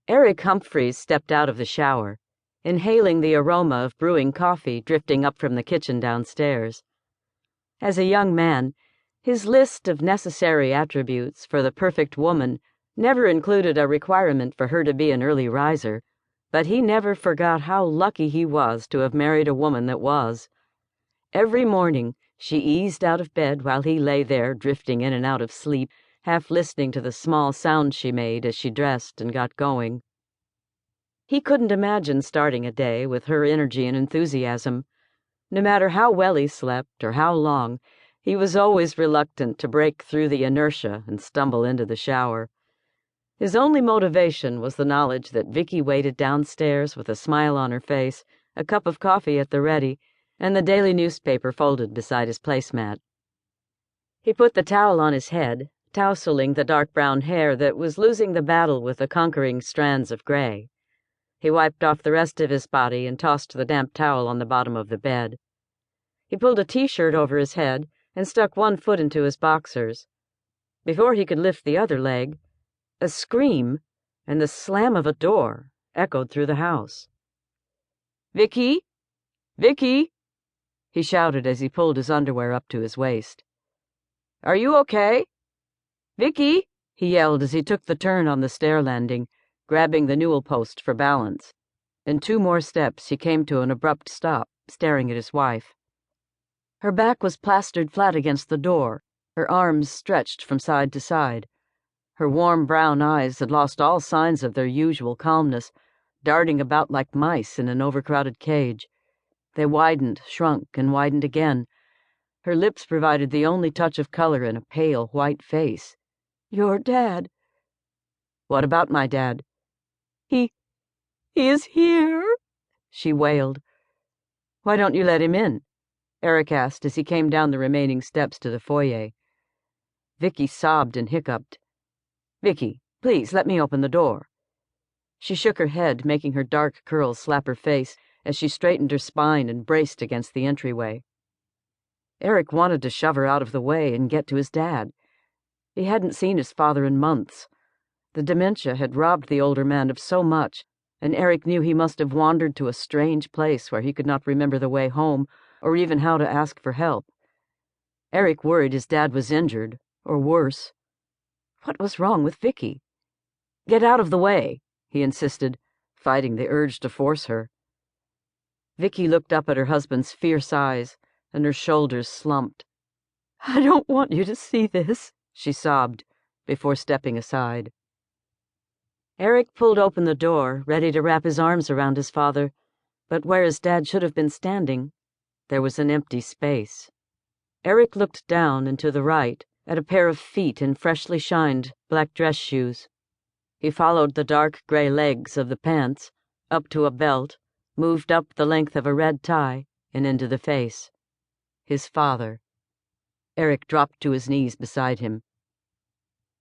Eric Humphreys stepped out of the shower, inhaling the aroma of brewing coffee drifting up from the kitchen downstairs. As a young man, his list of necessary attributes for the perfect woman never included a requirement for her to be an early riser, but he never forgot how lucky he was to have married a woman that was. Every morning, she eased out of bed while he lay there drifting in and out of sleep, half listening to the small sounds she made as she dressed and got going. He couldn't imagine starting a day with her energy and enthusiasm. No matter how well he slept or how long, he was always reluctant to break through the inertia and stumble into the shower. His only motivation was the knowledge that Vicky waited downstairs with a smile on her face, a cup of coffee at the ready, and the daily newspaper folded beside his placemat. He put the towel on his head, tousling the dark brown hair that was losing the battle with the conquering strands of gray. He wiped off the rest of his body and tossed the damp towel on the bottom of the bed. He pulled a t-shirt over his head and stuck one foot into his boxers. Before he could lift the other leg, a scream and the slam of a door echoed through the house. "Vicky? Vicky!" he shouted as he pulled his underwear up to his waist. "Are you okay? Vicky!" he yelled as he took the turn on the stair landing, grabbing the newel post for balance. In 2 more steps, he came to an abrupt stop, staring at his wife. Her back was plastered flat against the door, her arms stretched from side to side. Her warm brown eyes had lost all signs of their usual calmness, darting about like mice in an overcrowded cage. They widened, shrunk, and widened again. Her lips provided the only touch of color in a pale, white face. "Your dad." "What about my dad?" He is here," she wailed. "Why don't you let him in?" Eric asked as he came down the remaining steps to the foyer. Vicky sobbed and hiccuped. "Vicky, please let me open the door." She shook her head, making her dark curls slap her face as she straightened her spine and braced against the entryway. Eric wanted to shove her out of the way and get to his dad. He hadn't seen his father in months. The dementia had robbed the older man of so much, and Eric knew he must have wandered to a strange place where he could not remember the way home or even how to ask for help. Eric worried his dad was injured, or worse. What was wrong with Vicky? "Get out of the way," he insisted, fighting the urge to force her. Vicky looked up at her husband's fierce eyes, and her shoulders slumped. "I don't want you to see this," she sobbed, before stepping aside. Eric pulled open the door, ready to wrap his arms around his father, but where his dad should have been standing, there was an empty space. Eric looked down and to the right, at a pair of feet in freshly shined black dress shoes. He followed the dark gray legs of the pants, up to a belt, moved up the length of a red tie, and into the face. His father. Eric dropped to his knees beside him.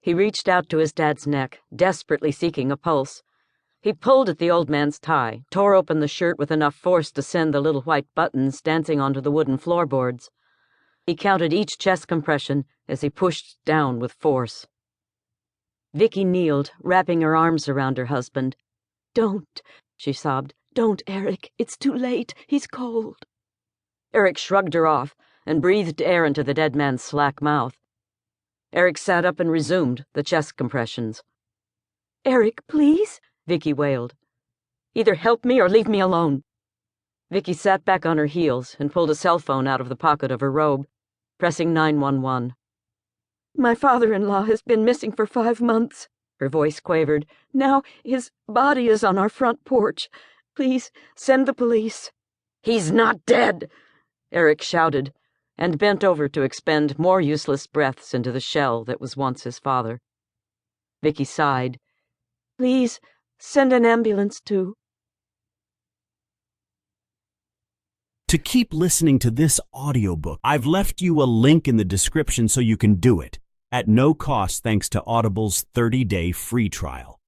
He reached out to his dad's neck, desperately seeking a pulse. He pulled at the old man's tie, tore open the shirt with enough force to send the little white buttons dancing onto the wooden floorboards. He counted each chest compression as he pushed down with force. Vicky kneeled, wrapping her arms around her husband. "Don't," she sobbed. "Don't, Eric. It's too late. He's cold." Eric shrugged her off and breathed air into the dead man's slack mouth. Eric sat up and resumed the chest compressions. "Eric, please," Vicky wailed. "Either help me or leave me alone." Vicky sat back on her heels and pulled a cell phone out of the pocket of her robe, pressing 911. "My father-in-law has been missing for 5 months," her voice quavered. "Now his body is on our front porch. Please send the police." "He's not dead," Eric shouted, and bent over to expend more useless breaths into the shell that was once his father. Vicky sighed. "Please send an ambulance too." To keep listening to this audiobook, I've left you a link in the description so you can do it, at no cost thanks to Audible's 30-day free trial.